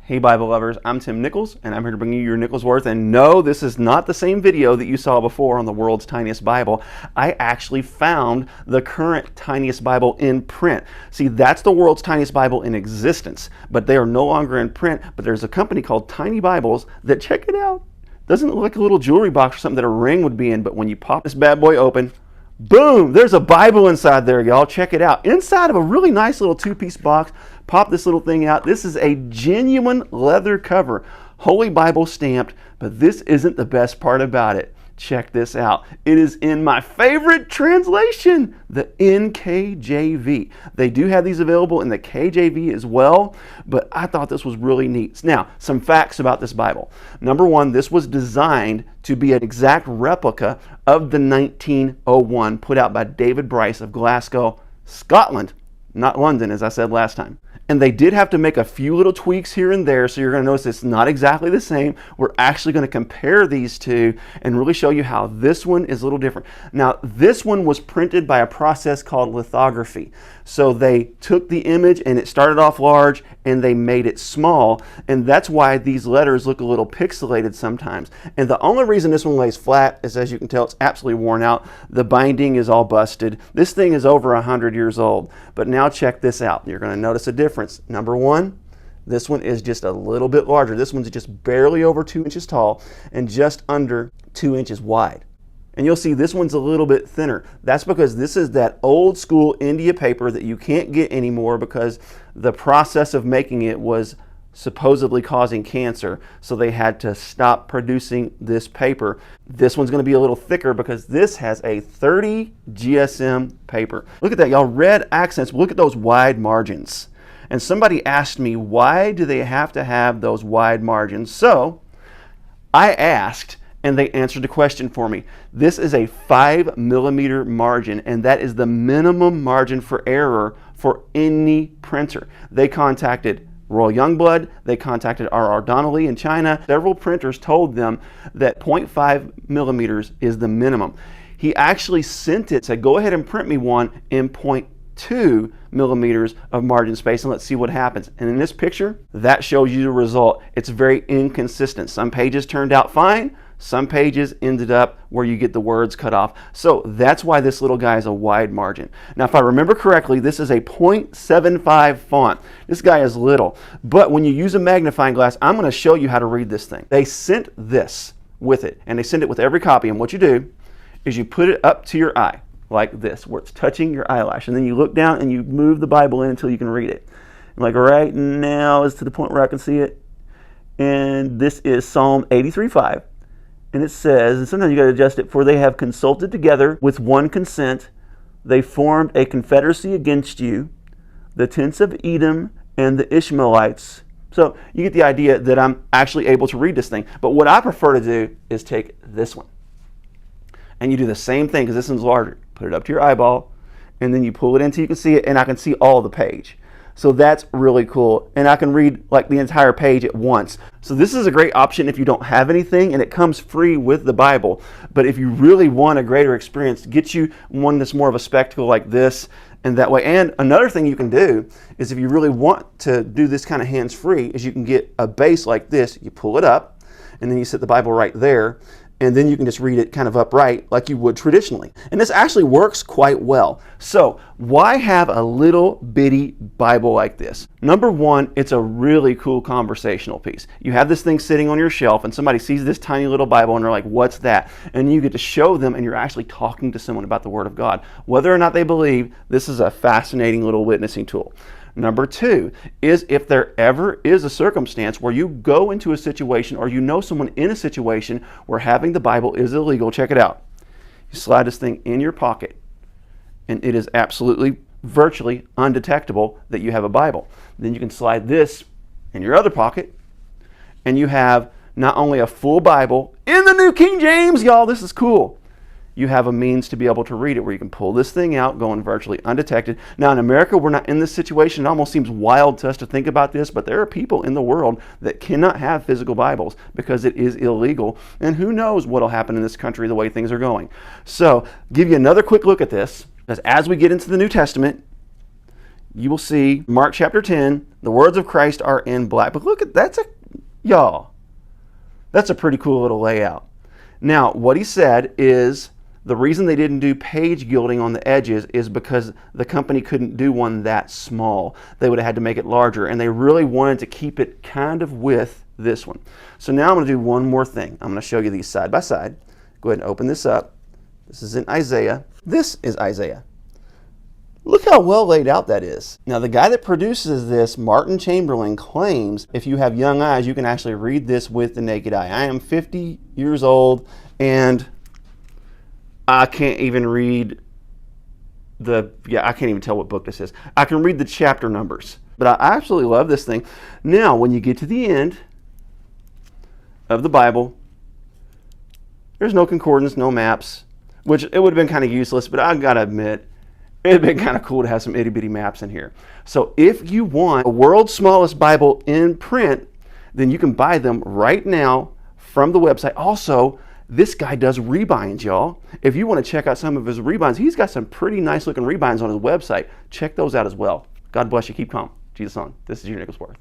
Hey Bible lovers, I'm Tim Nichols and I'm here to bring you your Nichols Worth. And no, this is not the same video that you saw before on the world's tiniest Bible. I actually found the current tiniest Bible in print. See, that's the world's tiniest Bible in existence, but they are no longer in print. But there's a company called Tiny Bibles that, check it out, doesn't look like a little jewelry box or something that a ring would be in, but when you pop this bad boy open, boom, there's a Bible inside there, y'all. Check it out. Inside of a really nice little two-piece box. Pop this little thing out. This is a genuine leather cover, Holy Bible stamped, but this isn't the best part about it. Check this out. It is in my favorite translation, the NKJV. They do have these available in the KJV as well, but I thought this was really neat. Now, some facts about this Bible. Number one, this was designed to be an exact replica of the 1901 put out by David Bryce of Glasgow, Scotland, not London, as I said last time. And they did have to make a few little tweaks here and there, so you're going to notice it's not exactly the same. We're actually going to compare these two and really show you how this one is a little different. Now, this one was printed by a process called lithography. So they took the image and it started off large and they made it small, and that's why these letters look a little pixelated sometimes. And the only reason this one lays flat is, as you can tell, it's absolutely worn out. The binding is all busted. This thing is over 100 years old. But now check this out. You're going to notice a difference. Number one, this one is just a little bit larger. This one's just barely over 2 inches tall and just under 2 inches wide. And you'll see this one's a little bit thinner. That's because this is that old school India paper that you can't get anymore because the process of making it was supposedly causing cancer. So they had to stop producing this paper. This one's going to be a little thicker because this has a 30 GSM paper. Look at that, y'all. Red accents. Look at those wide margins. And somebody asked me, why do they have to have those wide margins? So I asked, and they answered the question for me. This is a 5mm margin, and that is the minimum margin for error for any printer. They contacted Royal Youngblood, they contacted R.R. Donnelley in China. Several printers told them that 0.5mm is the minimum. He actually sent it, said, go ahead and print me one in 0.2mm of margin space and let's see what happens. And in this picture, that shows you the result. It's very inconsistent. Some pages turned out fine. Some pages ended up where you get the words cut off. So that's why this little guy is a wide margin. Now, if I remember correctly, this is a 0.75 font. This guy is little. But when you use a magnifying glass, I'm going to show you how to read this thing. They sent this with it, and they send it with every copy. And what you do is you put it up to your eye like this, where it's touching your eyelash. And then you look down and you move the Bible in until you can read it. And like right now is to the point where I can see it. And this is Psalm 83:5. And it says, and sometimes you got to adjust it, for they have consulted together with one consent. They formed a confederacy against you, the tents of Edom and the Ishmaelites. So you get the idea that I'm actually able to read this thing. But what I prefer to do is take this one. And you do the same thing, because this one's larger. Put it up to your eyeball, and then you pull it in until you can see it, and I can see all the page. So that's really cool. And I can read like the entire page at once. So this is a great option if you don't have anything, and it comes free with the Bible. But if you really want a greater experience, get you one that's more of a spectacle like this and that way. And another thing you can do is, if you really want to do this kind of hands-free, is you can get a base like this. You pull it up, and then you set the Bible right there. And then you can just read it kind of upright like you would traditionally. And this actually works quite well. So why have a little bitty Bible like this? Number one, it's a really cool conversational piece. You have this thing sitting on your shelf and somebody sees this tiny little Bible and they're like, what's that? And you get to show them, and you're actually talking to someone about the Word of God. Whether or not they believe, this is a fascinating little witnessing tool. Number two is, if there ever is a circumstance where you go into a situation, or you know someone in a situation where having the Bible is illegal, check it out. You slide this thing in your pocket, and it is absolutely, virtually undetectable that you have a Bible. Then you can slide this in your other pocket, and you have not only a full Bible in the New King James, y'all, this is cool. You have a means to be able to read it where you can pull this thing out going virtually undetected. Now in America, we're not in this situation. It almost seems wild to us to think about this, but there are people in the world that cannot have physical Bibles because it is illegal. And who knows what will happen in this country the way things are going. So give you another quick look at this, because as we get into the New Testament, you will see Mark chapter 10, the words of Christ are in black. But look at y'all, that's a pretty cool little layout. Now, what he said is the reason they didn't do page gilding on the edges is because the company couldn't do one that small. They would have had to make it larger, and they really wanted to keep it kind of with this one. So now I'm going to do one more thing. I'm going to show you these side by side. Go ahead and open this up. This is in Isaiah. This is Isaiah. Look how well laid out that is. Now, the guy that produces this, Martin Chamberlain, claims if you have young eyes, you can actually read this with the naked eye. I am 50 years old, and I can't even read I can't even tell what book this is. I can read the chapter numbers, but I absolutely love this thing. Now, when you get to the end of the Bible, there's no concordance, no maps, which it would have been kind of useless, but I gotta admit, it'd been kind of cool to have some itty bitty maps in here. So if you want a world's smallest Bible in print, then you can buy them right now from the website. Also, this guy does rebinds, y'all. If you want to check out some of his rebinds, he's got some pretty nice looking rebinds on his website. Check those out as well. God bless you. Keep calm. Jesus on. This is your Nicholas Worth.